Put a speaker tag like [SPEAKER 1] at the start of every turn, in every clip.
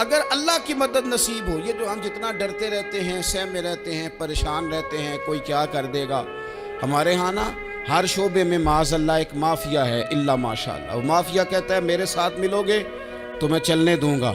[SPEAKER 1] اگر اللہ کی مدد نصیب ہو، یہ جو ہم جتنا ڈرتے رہتے ہیں، سہمے رہتے ہیں، پریشان رہتے ہیں کوئی کیا کر دے گا، ہمارے ہاں نا ہر شعبے میں معاذ اللہ ایک مافیا ہے، الا ماشاءاللہ۔ وہ مافیا کہتا ہے میرے ساتھ ملو گے تو میں چلنے دوں گا،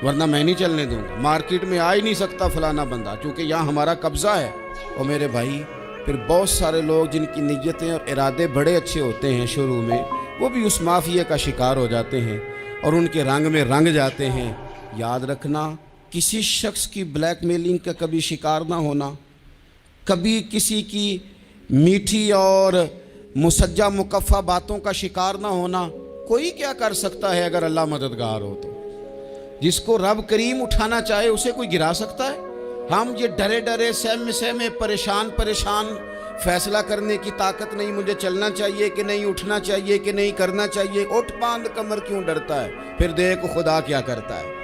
[SPEAKER 1] ورنہ میں نہیں چلنے دوں گا، مارکیٹ میں آ ہی نہیں سکتا فلانا بندہ، چونکہ یہاں ہمارا قبضہ ہے۔ اور میرے بھائی پھر بہت سارے لوگ جن کی نیتیں اور ارادے بڑے اچھے ہوتے ہیں شروع میں، وہ بھی اس مافیا کا شکار ہو جاتے ہیں اور ان کے رنگ میں رنگ جاتے ہیں۔ یاد رکھنا، کسی شخص کی بلیک میلنگ کا کبھی شکار نہ ہونا، کبھی کسی کی میٹھی اور مسجع مکفہ باتوں کا شکار نہ ہونا۔ کوئی کیا کر سکتا ہے اگر اللہ مددگار ہو تو؟ جس کو رب کریم اٹھانا چاہے اسے کوئی گرا سکتا ہے؟ ہم یہ ڈرے ڈرے سہمے پریشان فیصلہ کرنے کی طاقت نہیں، مجھے چلنا چاہیے کہ نہیں، اٹھنا چاہیے کہ نہیں، کرنا چاہیے، اٹھ باندھ کمر کیوں ڈرتا ہے؟ پھر دیکھ خدا کیا کرتا ہے۔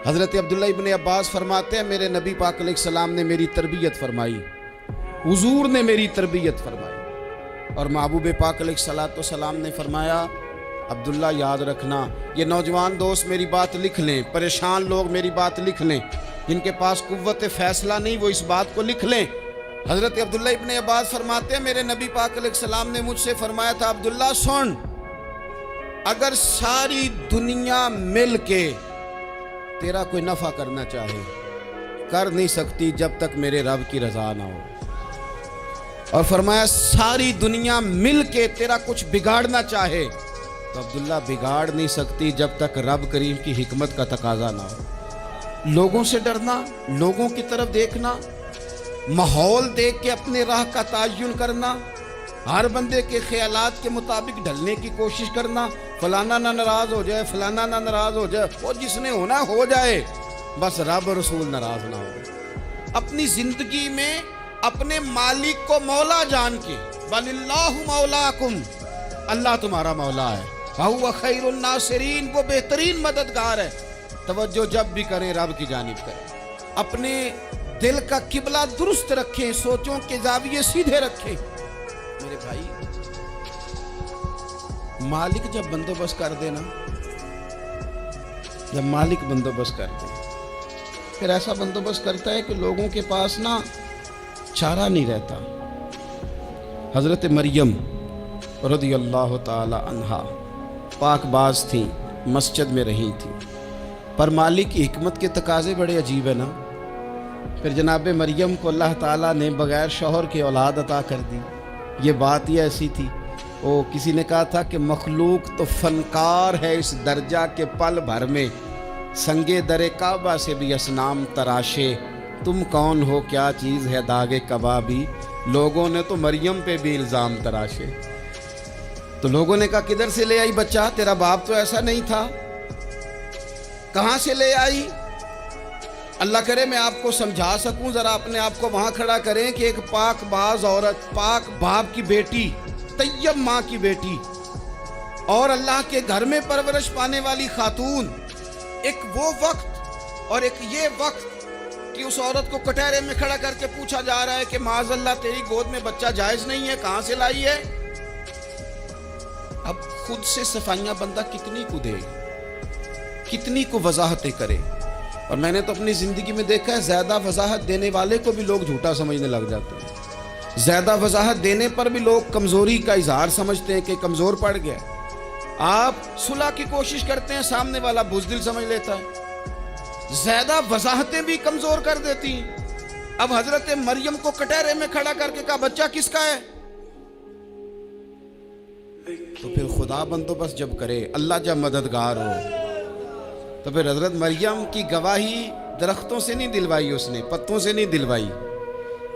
[SPEAKER 1] حضرت عبداللہ ابن عباس فرماتے ہیں میرے نبی پاک علیہ السلام نے میری تربیت فرمائی، حضور نے میری تربیت فرمائی، اور محبوب پاک علیہ السلام نے فرمایا عبداللہ یاد رکھنا، یہ نوجوان دوست میری بات لکھ لیں، پریشان لوگ میری بات لکھ لیں، جن کے پاس قوت فیصلہ نہیں وہ اس بات کو لکھ لیں۔ حضرت عبداللہ ابن عباس فرماتے ہیں میرے نبی پاک علیہ السلام نے مجھ سے فرمایا تھا عبداللہ سن، اگر ساری دنیا مل کے تیرا کوئی نفع کرنا چاہے کر نہیں سکتی جب تک میرے رب کی رضا نہ ہو، اور فرمایا ساری دنیا مل کے تیرا کچھ بگاڑنا چاہے تو عبداللہ بگاڑ نہیں سکتی جب تک رب کریم کی حکمت کا تقاضا نہ ہو۔ لوگوں سے ڈرنا، لوگوں کی طرف دیکھنا، ماحول دیکھ کے اپنے راہ کا تعین کرنا، ہر بندے کے خیالات کے مطابق ڈھلنے کی کوشش کرنا، فلانا نہ ناراض ہو جائے، فلانا نہ ناراض ہو جائے، وہ جس نے ہونا ہو جائے، بس رب رسول ناراض نہ ہو۔ اپنی زندگی میں اپنے مالک کو مولا جان کے، بل اللہ مولاکم، اللہ تمہارا مولا ہے، وَهُوَ خَيْرُ النَّاصِرِينَ، وہ بہترین مددگار ہے۔ توجہ جب بھی کریں رب کی جانب کریں، اپنے دل کا قبلہ درست رکھیں، سوچوں کے زاویے سیدھے رکھیں۔ میرے بھائی مالک جب بندوبست کر دے نا، جب مالک بندوبست کر دے پھر ایسا بندوبست کرتا ہے کہ لوگوں کے پاس نا چارہ نہیں رہتا۔ حضرت مریم رضی اللہ تعالی عنہا پاک باز تھیں، مسجد میں رہی تھیں، پر مالک کی حکمت کے تقاضے بڑے عجیب ہیں نا۔ پھر جناب مریم کو اللہ تعالیٰ نے بغیر شوہر کے اولاد عطا کر دی۔ یہ بات ہی ایسی تھی، کسی نے کہا تھا کہ مخلوق تو فنکار ہے اس درجہ کے پل بھر میں سنگے در کعبہ سے بھی اصنام تراشے، تم کون ہو کیا چیز ہے داغ کبابی، لوگوں نے تو مریم پہ بھی الزام تراشے۔ تو لوگوں نے کہا کدھر سے لے آئی بچہ، تیرا باپ تو ایسا نہیں تھا، کہاں سے لے آئی؟ اللہ کرے میں آپ کو سمجھا سکوں، ذرا اپنے آپ کو وہاں کھڑا کریں کہ ایک پاک باز عورت، پاک باپ کی بیٹی، طیب ماں کی بیٹی، اور اللہ کے گھر میں پرورش پانے والی خاتون، ایک وہ وقت اور ایک یہ وقت کہ اس عورت کو کٹہرے میں کھڑا کر کے پوچھا جا رہا ہے کہ معاذ اللہ تیری گود میں بچہ جائز نہیں ہے، کہاں سے لائی ہے؟ اب خود سے صفائیاں بندہ کتنی کو دے، کتنی کو وضاحتیں کرے۔ اور میں نے تو اپنی زندگی میں دیکھا ہے زیادہ وضاحت دینے والے کو بھی لوگ جھوٹا سمجھنے لگ جاتے ہیں، زیادہ وضاحت دینے پر بھی لوگ کمزوری کا اظہار سمجھتے ہیں کہ کمزور پڑ گیا۔ آپ صلح کی کوشش کرتے ہیں، سامنے والا بزدل سمجھ لیتا ہے، زیادہ وضاحتیں بھی کمزور کر دیتی ہیں۔ اب حضرت مریم کو کٹہرے میں کھڑا کر کے کہا بچہ کس کا ہے؟ تو پھر خدا بندوبست جب کرے، اللہ جب مددگار ہو، تو پھر حضرت مریم کی گواہی درختوں سے نہیں دلوائی، اس نے پتوں سے نہیں دلوائی،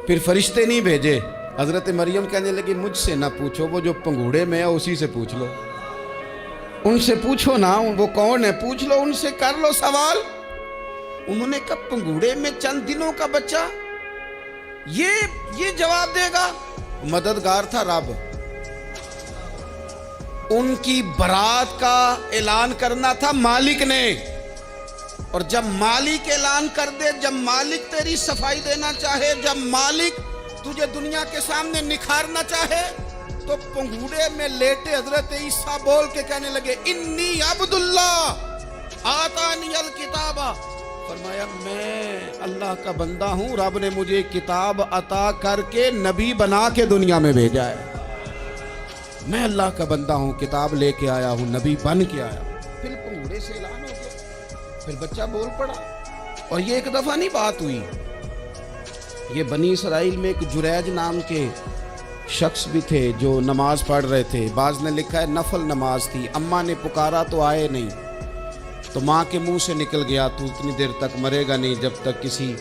[SPEAKER 1] پھر فرشتے نہیں بھیجے۔ حضرت مریم کہنے لگی مجھ سے نہ پوچھو، وہ جو پنگوڑے میں ہے اسی سے پوچھ لو، ان سے پوچھو نا، وہ کون ہے پوچھ لو، ان سے کر لو سوال۔ انہوں نے کہا پنگوڑے میں چند دنوں کا بچہ یہ جواب دے گا؟ مددگار تھا رب، ان کی برات کا اعلان کرنا تھا مالک نے، اور جب مالک اعلان کر دے، جب مالک تیری صفائی دینا چاہے، جب مالک تجھے دنیا کے سامنے نکھارنا چاہے، تو پنگوڑے میں لیٹے حضرت عیسیٰ بول کے کہنے لگے انی عبداللہ آتانی الکتاب فرمایا میں اللہ کا بندہ ہوں، رب نے مجھے کتاب عطا کر کے نبی بنا کے دنیا میں بھیجا ہے، میں اللہ کا بندہ ہوں، کتاب لے کے آیا ہوں، نبی بن کے آیا ہوں۔ پھر پنگوڑے سے اعلان ہو گیا، پھر بچہ بول پڑا۔ اور یہ ایک دفعہ نہیں بات ہوئی، یہ بنی اسرائیل میں ایک جریج نام کے شخص بھی تھے جو نماز پڑھ رہے تھے، بعض نے لکھا ہے نفل نماز تھی، اماں نے پکارا تو آئے نہیں، تو ماں کے منہ سے نکل گیا تو اتنی دیر تک مرے گا نہیں جب تک کسی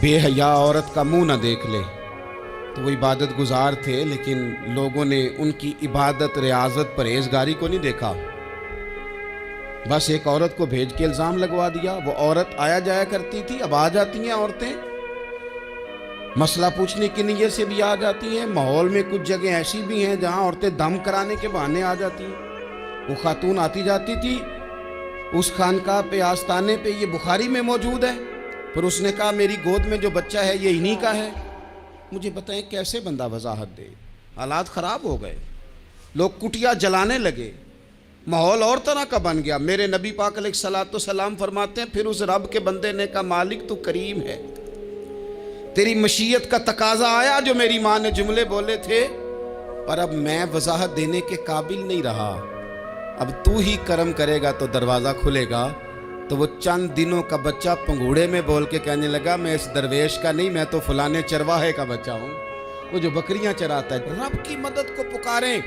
[SPEAKER 1] بے حیا عورت کا منہ نہ دیکھ لے۔ تو وہ عبادت گزار تھے، لیکن لوگوں نے ان کی عبادت، ریاضت، پرہیزگاری کو نہیں دیکھا، بس ایک عورت کو بھیج کے الزام لگوا دیا۔ وہ عورت آیا جایا کرتی تھی، اب آ جاتی ہیں عورتیں، مسئلہ پوچھنے کی نیت سے بھی آ جاتی ہیں۔ ماحول میں کچھ جگہ ایسی بھی ہیں جہاں عورتیں دم کرانے کے بہانے آ جاتی ہیں۔ وہ خاتون آتی جاتی تھی اس خانقاہ پہ، آستانے پہ، یہ بخاری میں موجود ہے، پھر اس نے کہا میری گود میں جو بچہ ہے یہ انہی کا ہے۔ مجھے بتائیں کیسے بندہ وضاحت دے؟ حالات خراب ہو گئے، لوگ کٹیا جلانے لگے، ماحول اور طرح کا بن گیا۔ میرے نبی پاک علیہ الصلوۃ والسلام فرماتے ہیں پھر اس رب کے بندے نے کہا مالک تو کریم ہے، تیری مشیت کا تقاضا آیا جو میری ماں نے جملے بولے تھے، پر اب میں وضاحت دینے کے قابل نہیں رہا، اب تو ہی کرم کرے گا تو دروازہ کھلے گا۔ تو وہ چند دنوں کا بچہ پنگوڑے میں بول کے کہنے لگا میں اس درویش کا نہیں، میں تو فلانے چرواہے کا بچہ ہوں، وہ جو بکریاں چراتا ہے۔ رب کی مدد کو پکاریں،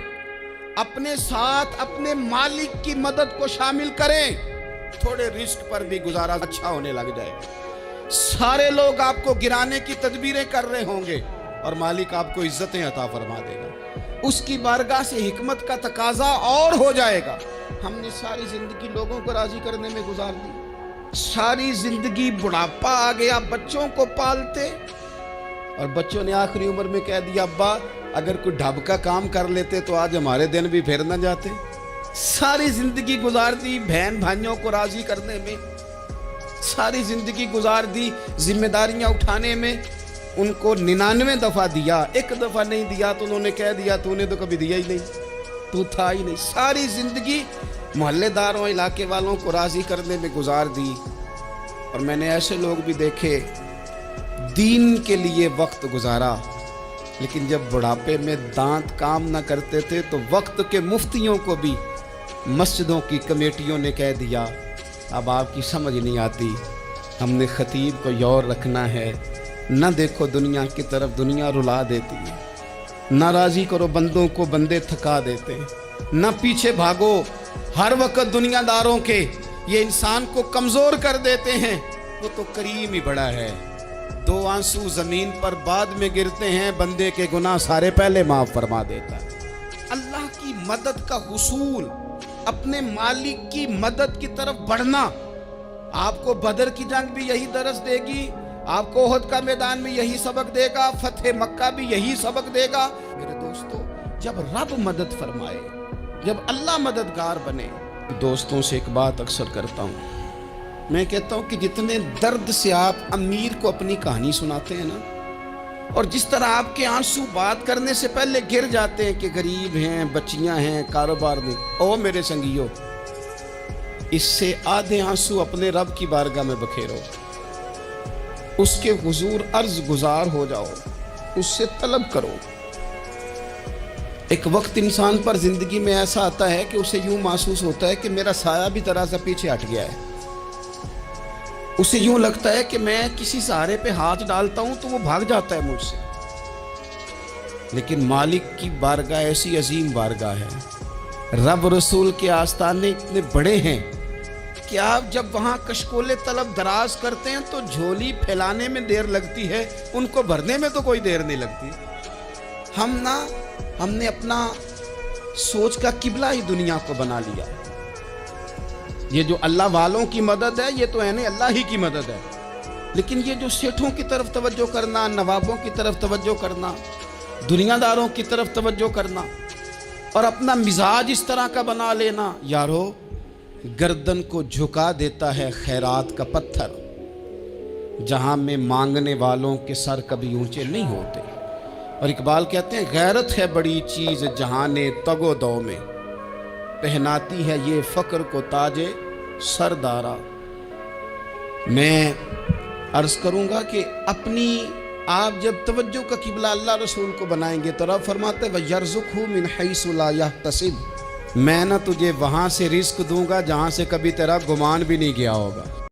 [SPEAKER 1] اپنے ساتھ اپنے مالک کی مدد کو شامل کریں، تھوڑے رزق پر بھی گزارا اچھا ہونے لگ جائے۔ سارے لوگ آپ کو گرانے کی تدبیریں کر رہے ہوں گے اور مالک آپ کو عزتیں عطا فرما دے گا، اس کی بارگاہ سے حکمت کا تقاضا اور ہو جائے گا۔ ہم نے ساری زندگی لوگوں کو راضی کرنے میں گزار دی، ساری زندگی بڑھاپا آ گیا بچوں کو پالتے، اور بچوں نے آخری عمر میں کہہ دیا ابا اگر کوئی ڈھب کا کام کر لیتے تو آج ہمارے دن بھی پھر نہ جاتے۔ ساری زندگی گزار دی بہن بھائیوں کو راضی کرنے میں، ساری زندگی گزار دی ذمہ داریاں اٹھانے میں، ان کو 99 دفعہ دیا، ایک دفعہ نہیں دیا تو انہوں نے کہہ دیا تو نے تو کبھی دیا ہی نہیں، تو تھا ہی نہیں۔ ساری زندگی محلے داروں، علاقے والوں کو راضی کرنے میں گزار دی۔ اور میں نے ایسے لوگ بھی دیکھے دین کے لیے وقت گزارا، لیکن جب بڑھاپے میں دانت کام نہ کرتے تھے تو وقت کے مفتیوں کو بھی مسجدوں کی کمیٹیوں نے کہہ دیا اب آپ کی سمجھ نہیں آتی، ہم نے خطیب کو یور رکھنا ہے، نہ دیکھو دنیا کی طرف، دنیا رلا دیتی ہے، نہ راضی کرو بندوں کو، بندے تھکا دیتے ہیں، نہ پیچھے بھاگو ہر وقت دنیا داروں کے، یہ انسان کو کمزور کر دیتے ہیں۔ وہ تو کریم ہی بڑا ہے، 2 آنسو زمین پر بعد میں گرتے ہیں، بندے کے گناہ سارے پہلے معاف فرما دیتا ہے۔ اللہ کی مدد کا حصول، اپنے مالک کی مدد کی طرف بڑھنا، آپ کو بدر کی جنگ بھی یہی درس دے گی، آپ کو احد کا میدان بھی یہی سبق دے گا، فتح مکہ بھی یہی سبق دے گا۔ میرے دوستو جب رب مدد فرمائے، جب اللہ مددگار بنے، دوستوں سے ایک بات اکثر کرتا ہوں، میں کہتا ہوں کہ جتنے درد سے آپ امیر کو اپنی کہانی سناتے ہیں نا، اور جس طرح آپ کے آنسو بات کرنے سے پہلے گر جاتے ہیں کہ غریب ہیں، بچیاں ہیں، کاروبار نہیں، او میرے سنگیو، اس سے آدھے آنسو اپنے رب کی بارگاہ میں بکھیرو، اس کے حضور عرض گزار ہو جاؤ، اس سے طلب کرو۔ ایک وقت انسان پر زندگی میں ایسا آتا ہے کہ اسے یوں محسوس ہوتا ہے کہ میرا سایہ بھی ذرا سا پیچھے ہٹ گیا ہے، اسے یوں لگتا ہے کہ میں کسی سہارے پہ ہاتھ ڈالتا ہوں تو وہ بھاگ جاتا ہے مجھ سے، لیکن مالک کی بارگاہ ایسی عظیم بارگاہ ہے، رب رسول کے آستانے اتنے بڑے ہیں کہ آپ جب وہاں کشکول طلب دراز کرتے ہیں تو جھولی پھیلانے میں دیر لگتی ہے، ان کو بھرنے میں تو کوئی دیر نہیں لگتی۔ ہم نے اپنا سوچ کا قبلہ ہی دنیا کو بنا لیا۔ یہ جو اللہ والوں کی مدد ہے یہ تو اللہ ہی کی مدد ہے، لیکن یہ جو سیٹھوں کی طرف توجہ کرنا، نوابوں کی طرف توجہ کرنا، دنیا داروں کی طرف توجہ کرنا، اور اپنا مزاج اس طرح کا بنا لینا، یارو گردن کو جھکا دیتا ہے خیرات کا پتھر، جہاں میں مانگنے والوں کے سر کبھی اونچے نہیں ہوتے۔ اور اقبال کہتے ہیں غیرت ہے بڑی چیز جہان تگ و دو میں، پہناتی ہے یہ فقر کو تاج سردارا۔ میں عرض کروں گا کہ اپنی آپ جب توجہ کا قبلہ اللہ رسول کو بنائیں گے تو رب فرماتے ہیں وَيَرْزُقْهُ مِنْ حَيْثُ لَا يَحْتَسِبُ، میں نہ تجھے وہاں سے رزق دوں گا جہاں سے کبھی تیرا گمان بھی نہیں گیا ہوگا۔